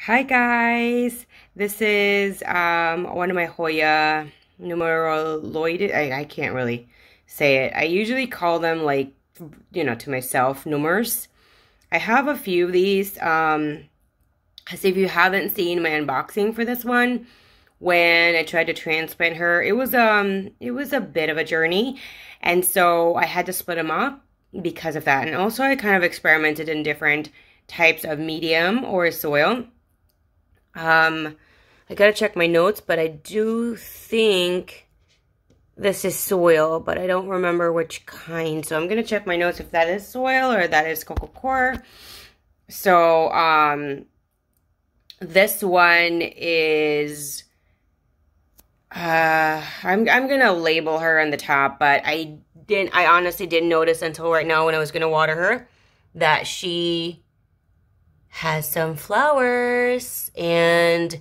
Hi guys, this is one of my Hoya Nummularioides. I can't really say it. I usually call them like, to myself, numbers. I have a few of these. So if you haven't seen my unboxing for this one, when I tried to transplant her, it was a bit of a journey, and so I had to split them up because of that. And also I kind of experimented in different types of medium or soil. I gotta check my notes, but I do think this is soil, but I don't remember which kind. So I'm gonna check my notes if that is soil or that is coco coir. So, this one is, I'm gonna label her on the top, but I honestly didn't notice until right now when I was gonna water her that she has some flowers and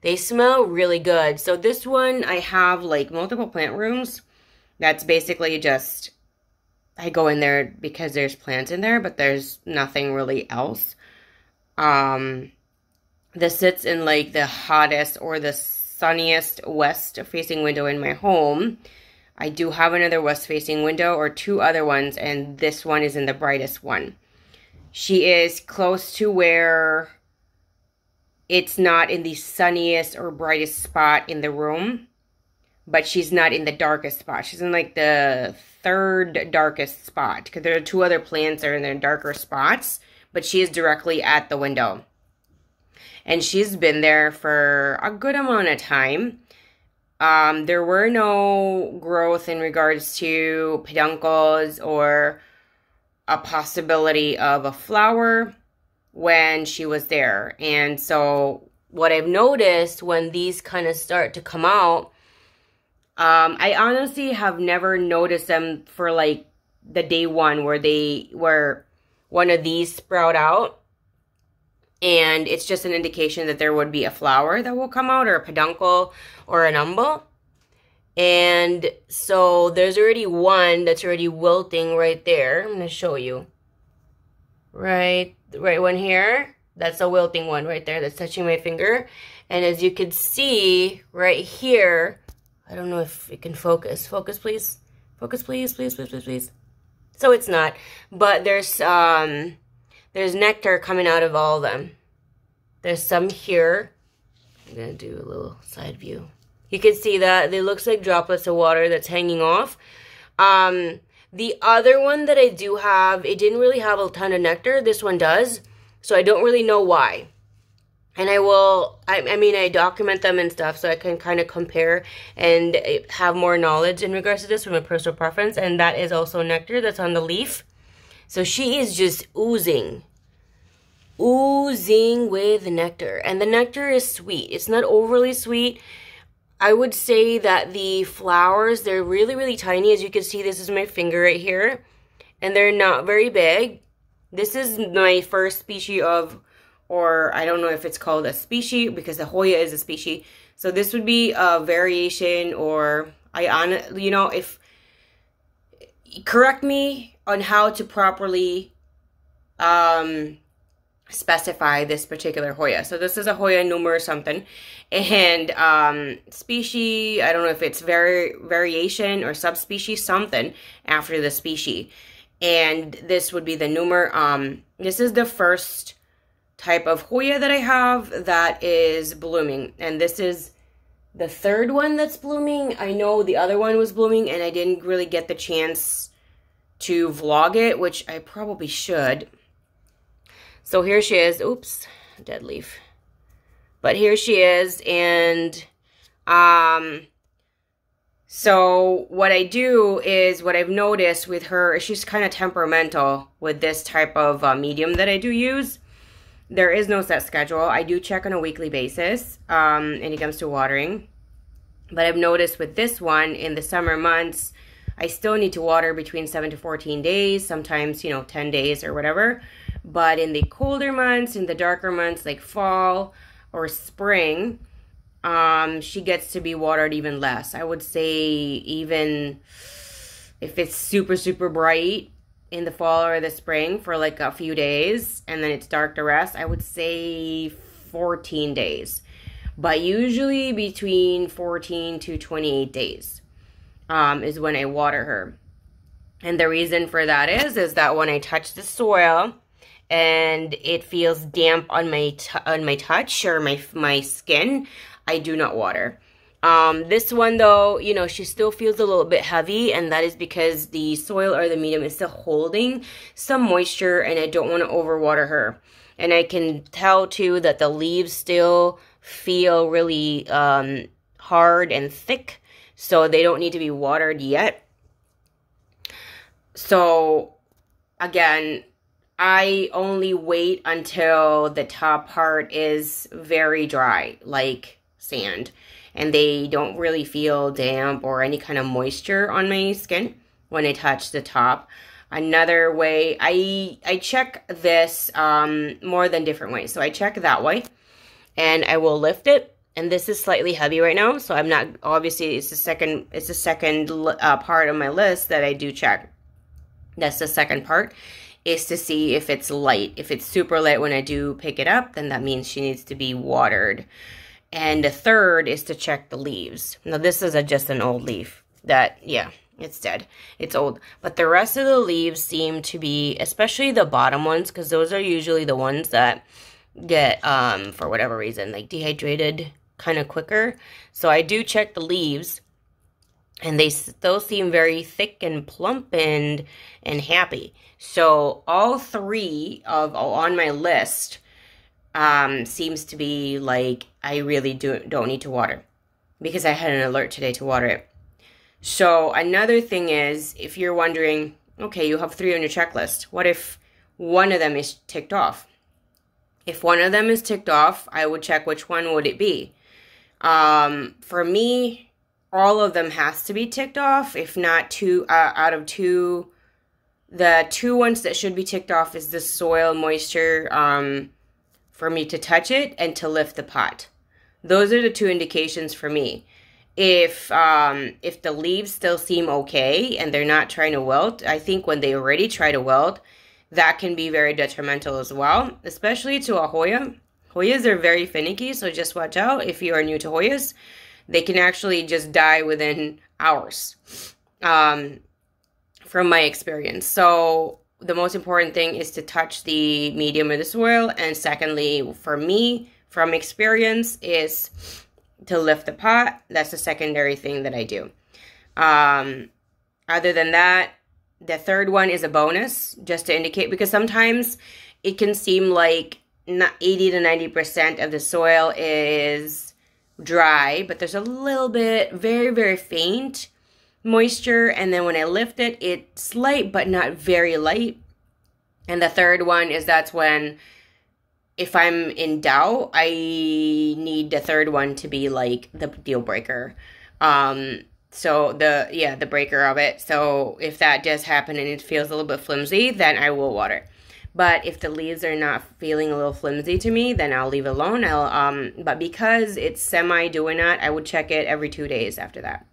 they smell really good. So this one, I have like multiple plant rooms. That's basically just, I go in there because there's plants in there, but there's nothing really else. This sits in like the hottest or the sunniest west facing window in my home. I do have another west facing window or two other ones, and this one is in the brightest one. She is close to where it's not in the sunniest or brightest spot in the room, but she's not in the darkest spot. She's in like the third darkest spot because there are two other plants that are in their darker spots, but she is directly at the window. And she's been there for a good amount of time. There were no growth in regards to peduncles or a possibility of a flower when she was there. And so what I've noticed when these kind of start to come out, I honestly have never noticed them for like the day one where one of these sprout out. And it's just an indication that there would be a flower that will come out, or a peduncle or an umbel. And so there's already one that's already wilting right there. I'm going to show you. Right one here. That's a wilting one right there that's touching my finger. And as you can see right here, I don't know if it can focus. Focus, please. Focus, please, please, please, please, please. So it's not. But there's nectar coming out of all of them. There's some here. I'm going to do a little side view. You can see that it looks like droplets of water that's hanging off. The other one that I do have, it didn't really have a ton of nectar. This one does. So I don't really know why. And I document them and stuff so I can kind of compare and have more knowledge in regards to this from a personal preference. And that is also nectar that's on the leaf. So she is just oozing with nectar. And the nectar is sweet. It's not overly sweet. I would say that the flowers, they're really, really tiny. As you can see, this is my finger right here. And they're not very big. This is my first species of, or I don't know if it's called a species because the Hoya is a species. So this would be a variation, or if correct me on how to properly specify this particular Hoya. So this is a Hoya Nummularioides something, and species, I don't know if it's variation or subspecies something after the species. And this would be the Nummular. This is the first type of Hoya that I have that is blooming, and this is the third one that's blooming. I know the other one was blooming and I didn't really get the chance to vlog it, which I probably should. So here she is. Oops, dead leaf. But here she is, and so what I do is, what I've noticed with her, she's kind of temperamental with this type of medium that I do use. There is no set schedule. I do check on a weekly basis when it comes to watering. But I've noticed with this one, in the summer months, I still need to water between 7 to 14 days, sometimes, 10 days or whatever. But in the colder months, in the darker months, like fall or spring, she gets to be watered even less. I would say even if it's super, super bright, in the fall or the spring for like a few days and then it's dark the rest, I would say 14 days. But usually between 14 to 28 days is when I water her. And the reason for that is that when I touch the soil and it feels damp on my touch or my skin, I do not water. This one though, you know, she still feels a little bit heavy, and that is because the soil or the medium is still holding some moisture, and I don't want to overwater her. And I can tell too that the leaves still feel really hard and thick, so they don't need to be watered yet. So again, I only wait until the top part is very dry, like sand, and they don't really feel damp or any kind of moisture on my skin when I touch the top. Another way, I check this more than different ways. So I check that way, and I will lift it. And this is slightly heavy right now, so I'm not, obviously it's the second part of my list that I do check. That's the second part, is to see if it's light. If it's super light when I do pick it up, then that means she needs to be watered. And the third is to check the leaves. Now this is just an old leaf that, yeah, it's dead. It's old. But the rest of the leaves seem to be, especially the bottom ones, because those are usually the ones that get, for whatever reason, like dehydrated kind of quicker. So I do check the leaves, and they still seem very thick and plump and happy. So all three on my list seems to be like I really don't need to water, because I had an alert today to water it. So another thing is, if you're wondering, okay, you have 3 on your checklist. What if one of them is ticked off? If one of them is ticked off, I would check which one would it be. For me, all of them has to be ticked off. If not 2 out of 2, the 2 ones that should be ticked off is the soil moisture for me to touch it and to lift the pot. Those are the 2 indications for me. If the leaves still seem okay and they're not trying to wilt, I think when they already try to wilt, that can be very detrimental as well, especially to a Hoya. Hoyas are very finicky, so just watch out if you are new to Hoyas. They can actually just die within hours, from my experience. So the most important thing is to touch the medium of the soil, and secondly, for me, from experience, is to lift the pot. That's the secondary thing that I do. Other than that, the third one is a bonus, just to indicate, because sometimes it can seem like 80 to 90% of the soil is dry, but there's a little bit, very, very faint moisture, and then when I lift it, it's light, but not very light. And the third one is, that's when, if I'm in doubt, I need the third one to be like the deal breaker. So the breaker of it. So if that does happen and it feels a little bit flimsy, then I will water. But if the leaves are not feeling a little flimsy to me, then I'll leave it alone. But because it's semi doing that, I would check it every 2 days after that.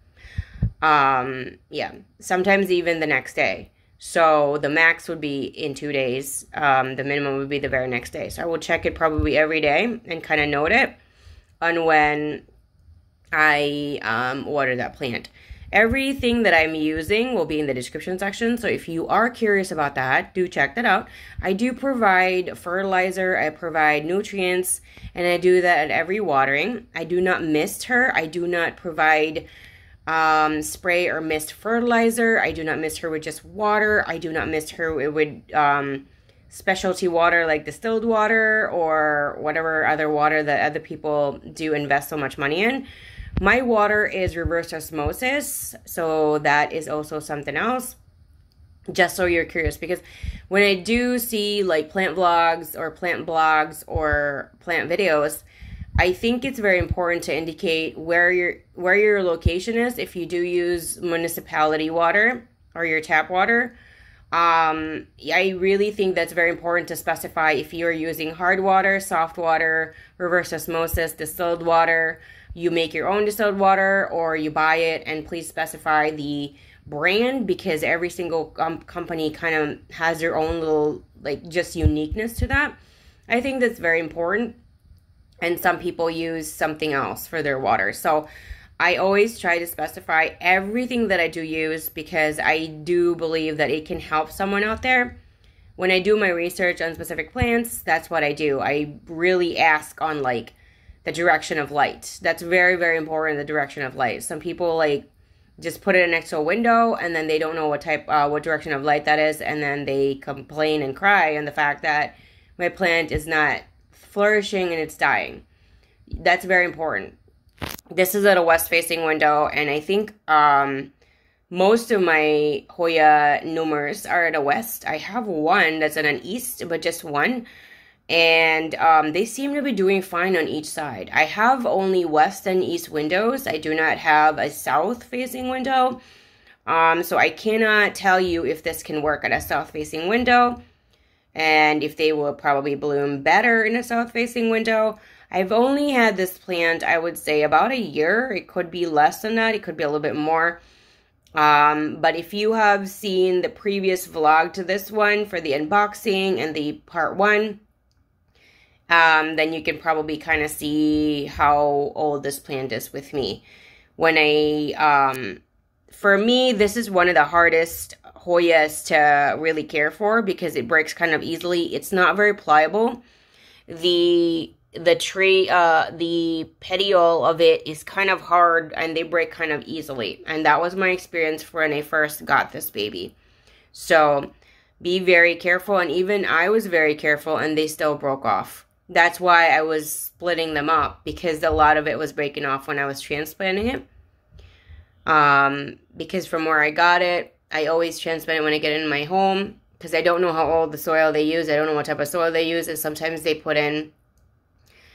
Yeah, sometimes even the next day. So the max would be in 2 days. The minimum would be the very next day. So I will check it probably every day and kind of note it on when I water that plant. Everything that I'm using will be in the description section. So if you are curious about that, do check that out. I do provide fertilizer, I provide nutrients, and I do that at every watering. I do not mist her. I do not provide spray or mist fertilizer. I do not mist her with just water. I do not mist her with specialty water like distilled water or whatever other water that other people do invest so much money in. My water is reverse osmosis, so that is also something else, just so you're curious, because when I do see like plant vlogs or plant blogs or plant videos, I think it's very important to indicate where your location is. If you do use municipality water or your tap water, I really think that's very important to specify if you're using hard water, soft water, reverse osmosis, distilled water, you make your own distilled water or you buy it, and please specify the brand, because every single company kind of has their own little, like, just uniqueness to that. I think that's very important. and some people use something else for their water. So I always try to specify everything that I do use, because I do believe that it can help someone out there. When I do my research on specific plants, that's what I do. I really ask on like the direction of light. That's very, very important, the direction of light. Some people like just put it next to a window and then they don't know what direction of light that is, and then they complain and cry on the fact that my plant is not flourishing and it's dying. That's very important. This is at a west-facing window, and I think most of my Hoya Nummularioides are at a west. I have one that's at an east, but just one. And they seem to be doing fine on each side. I have only west and east windows. I do not have a south-facing window. So I cannot tell you if this can work at a south-facing window, and if they will probably bloom better in a south-facing window. I've only had this plant, I would say, about a year. It could be less than that. It could be a little bit more. But if you have seen the previous vlog to this one for the unboxing and the part 1, then you can probably kind of see how old this plant is with me. When for me, this is one of the hardest Hoyas to really care for, because it breaks kind of easily. It's not very pliable. The tree, the petiole of it is kind of hard, and they break kind of easily. And that was my experience when I first got this baby. So be very careful, and even I was very careful, and they still broke off. That's why I was splitting them up, because a lot of it was breaking off when I was transplanting it. Because from where I got it, I always transplant it when I get in my home, because I don't know how old the soil they use. I don't know what type of soil they use, and sometimes they put in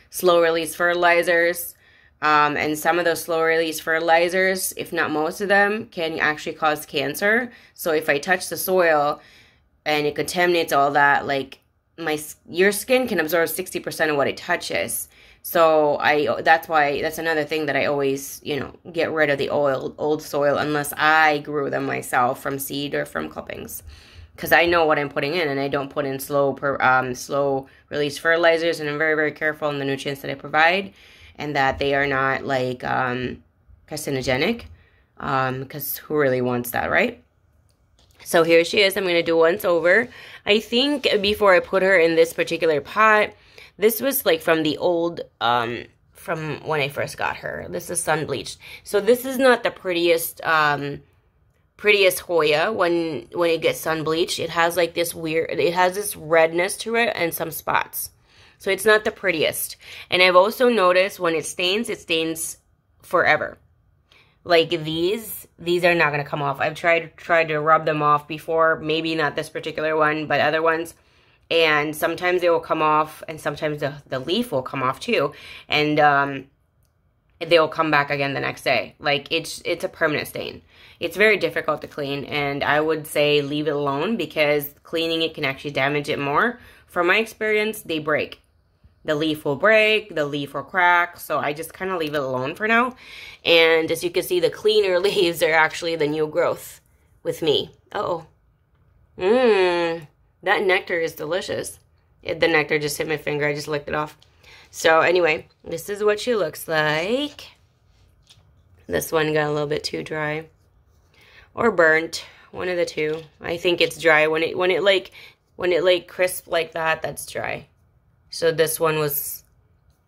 slow-release fertilizers, and some of those slow-release fertilizers, if not most of them, can actually cause cancer. So if I touch the soil and it contaminates all that, like your skin can absorb 60% of what it touches. So that's another thing that I always, get rid of the old soil unless I grew them myself from seed or from clippings. Because I know what I'm putting in, and I don't put in slow release fertilizers, and I'm very, very careful in the nutrients that I provide, and that they are not like carcinogenic, because who really wants that, right? So here she is. I'm going to do once over. I think before I put her in this particular pot, this was like from the old, from when I first got her. This is sun bleached. So this is not the prettiest Hoya when it gets sun bleached. It has like this it has this redness to it and some spots. So it's not the prettiest. And I've also noticed when it stains forever. Like these are not going to come off. I've tried to rub them off before, maybe not this particular one, but other ones. And sometimes they will come off, and sometimes the leaf will come off too. And they'll come back again the next day. Like it's a permanent stain. It's very difficult to clean, and I would say leave it alone, because cleaning it can actually damage it more. From my experience, they break. The leaf will break, the leaf will crack, so I just kind of leave it alone for now. And as you can see, the cleaner leaves are actually the new growth with me. Uh-oh. That nectar is delicious. The nectar just hit my finger. I just licked it off. So anyway, this is what she looks like. This one got a little bit too dry. Or burnt. One of the two. I think it's dry. When it like crisp like that, that's dry. So this one was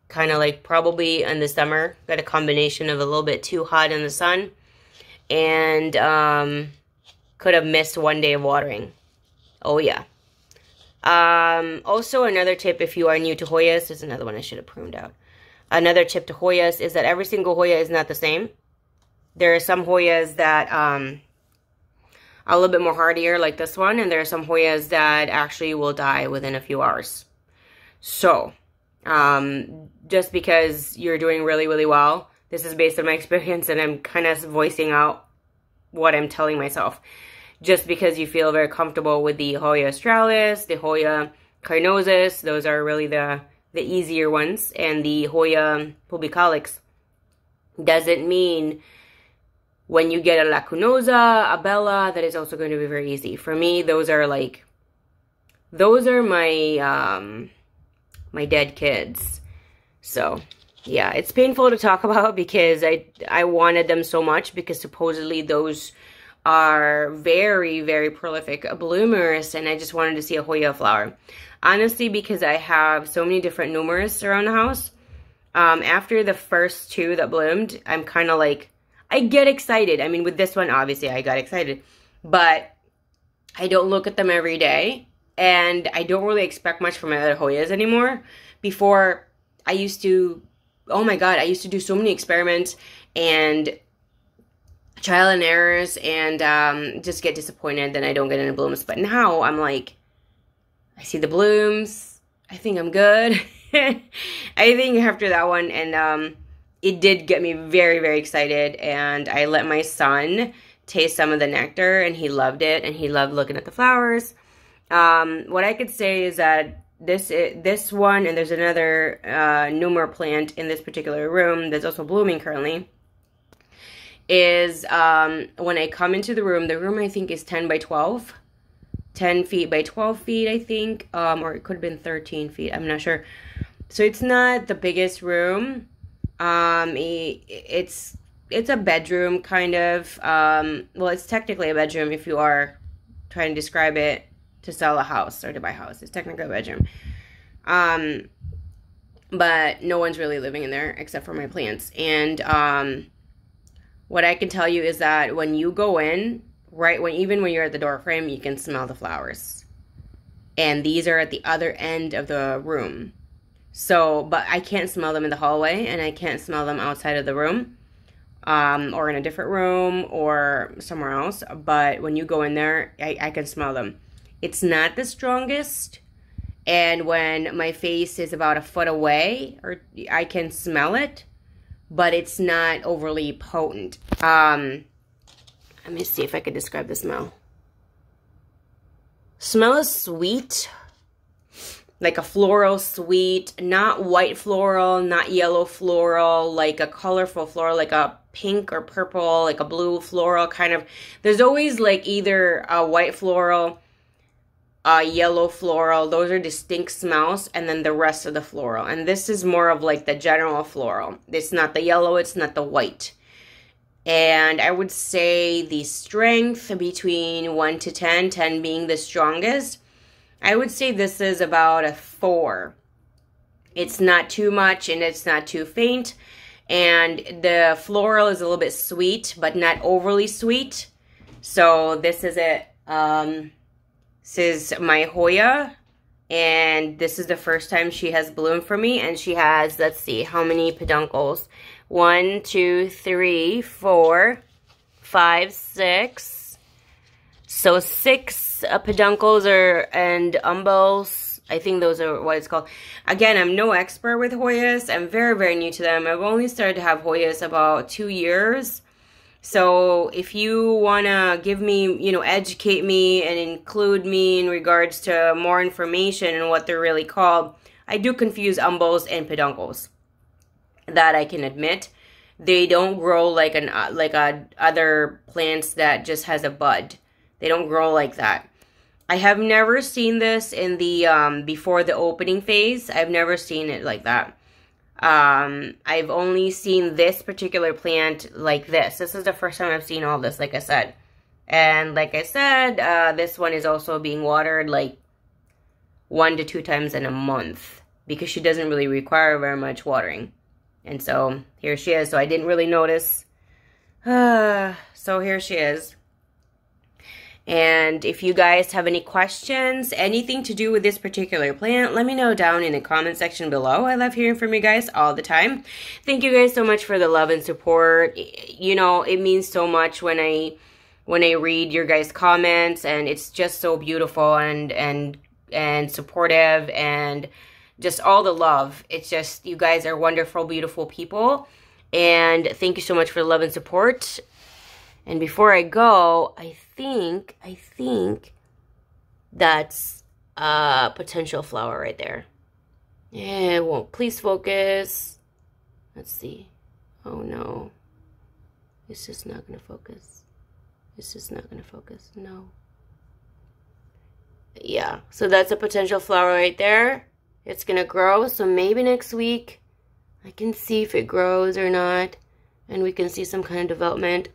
kind of like probably in the summer. Got a combination of a little bit too hot in the sun. And could have missed one day of watering. Oh yeah. Also another tip, if you are new to Hoyas, there's another one I should have pruned out. Another tip to Hoyas is that every single Hoya is not the same. There are some Hoyas that are a little bit more hardier, like this one, and there are some Hoyas that actually will die within a few hours. So, just because you're doing really, really well, this is based on my experience, and I'm kind of voicing out what I'm telling myself. Just because you feel very comfortable with the Hoya australis, the Hoya carnosus, those are really the easier ones, and the Hoya pubicalyx, doesn't mean when you get a lacunosa, a bella, that is also going to be very easy. For me, those are my my dead kids. So yeah, it's painful to talk about because I wanted them so much, because supposedly those are very, very prolific bloomers, and I just wanted to see a Hoya flower. Honestly, because I have so many different numerous around the house, after the first two that bloomed, I'm kind of like, I get excited. I mean, with this one, obviously, I got excited. But I don't look at them every day, and I don't really expect much from my other Hoyas anymore. Before, I used to, oh my God, I used to do so many experiments and trial and errors, and just get disappointed that I don't get any blooms. But now I'm like, I see the blooms. I think I'm good. I think after that one, and it did get me very, very excited. And I let my son taste some of the nectar, and he loved it, and he loved looking at the flowers. What I could say is that this one, and there's another Nummular plant in this particular room that's also blooming currently, is when I come into the room I think is 10 by 12. 10 feet by 12 feet, I think, or it could have been 13 feet, I'm not sure. So it's not the biggest room. It's a bedroom, kind of. Well, it's technically a bedroom if you are trying to describe it to sell a house or to buy a house. It's technically a bedroom. But no one's really living in there except for my plants. And what I can tell you is that when you go in, even when you're at the door frame, you can smell the flowers. And these are at the other end of the room. So, but I can't smell them in the hallway, and I can't smell them outside of the room, or in a different room or somewhere else. But when you go in there, I can smell them. It's not the strongest. And when my face is about a foot away, or I can smell it, but it's not overly potent. Let me see if I could describe the smell. Smell is sweet, like a floral sweet, not white floral, not yellow floral, like a colorful floral, like a pink or purple, like a blue floral kind of. There's always like either a white floral, a yellow floral. Those are distinct smells, and then the rest of the floral. And this is more of like the general floral. It's not the yellow, it's not the white. And I would say the strength between 1 to 10, 10 being the strongest, I would say this is about a 4. It's not too much and it's not too faint. And the floral is a little bit sweet, but not overly sweet. So this is it. This is my Hoya. And this is the first time she has bloomed for me. And she has, let's see, how many peduncles? 1, 2, 3, 4, 5, 6. So 6 peduncles and umbels. I think those are what it's called. Again, I'm no expert with Hoyas. I'm very, very new to them. I've only started to have Hoyas about 2 years. So if you want to give me, educate me and include me in regards to more information and what they're really called, I do confuse umbels and peduncles. That I can admit. They don't grow like other plants that just has a bud. They don't grow like that. I have never seen this in the before the opening phase. I've never seen it like that. I've only seen this particular plant like this. This is the first time I've seen all this, like I said. And like I said, this one is also being watered like 1 to 2 times in a month, because she doesn't really require very much watering. And so here she is. So I didn't really notice. So here she is. And if you guys have any questions, anything to do with this particular plant, let me know down in the comment section below. I love hearing from you guys all the time. Thank you guys so much for the love and support. It means so much when I read your guys' comments, and it's just so beautiful and supportive, and just all the love. It's just, you guys are wonderful, beautiful people. And thank you so much for the love and support. And before I go, I think that's a potential flower right there. Yeah, it won't. Please focus. Let's see. Oh no. It's just not going to focus. It's just not going to focus. No. Yeah, so that's a potential flower right there. It's going to grow, so maybe next week I can see if it grows or not, and we can see some kind of development.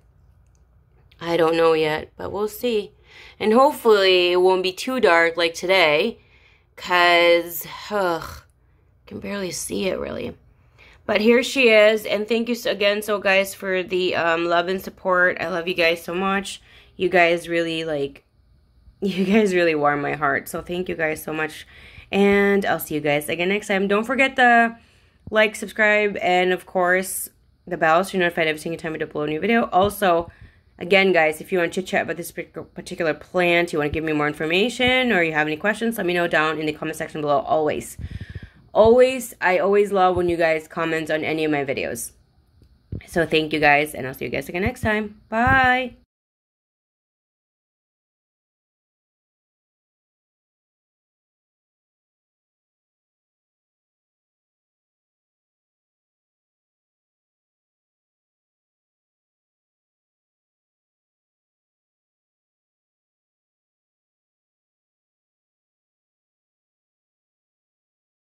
I don't know yet, but we'll see. And hopefully it won't be too dark like today, because I can barely see it really. But here she is, and thank you again, so guys, for the love and support. I love you guys so much. You guys really warm my heart. So thank you guys so much, and I'll see you guys again next time. Don't forget to like, subscribe, and of course the bell so you're notified every single time I upload a new video. Also, again, guys, if you want to chit chat about this particular plant, you want to give me more information, or you have any questions, let me know down in the comment section below. I always love when you guys comment on any of my videos. So thank you guys, and I'll see you guys again next time. Bye.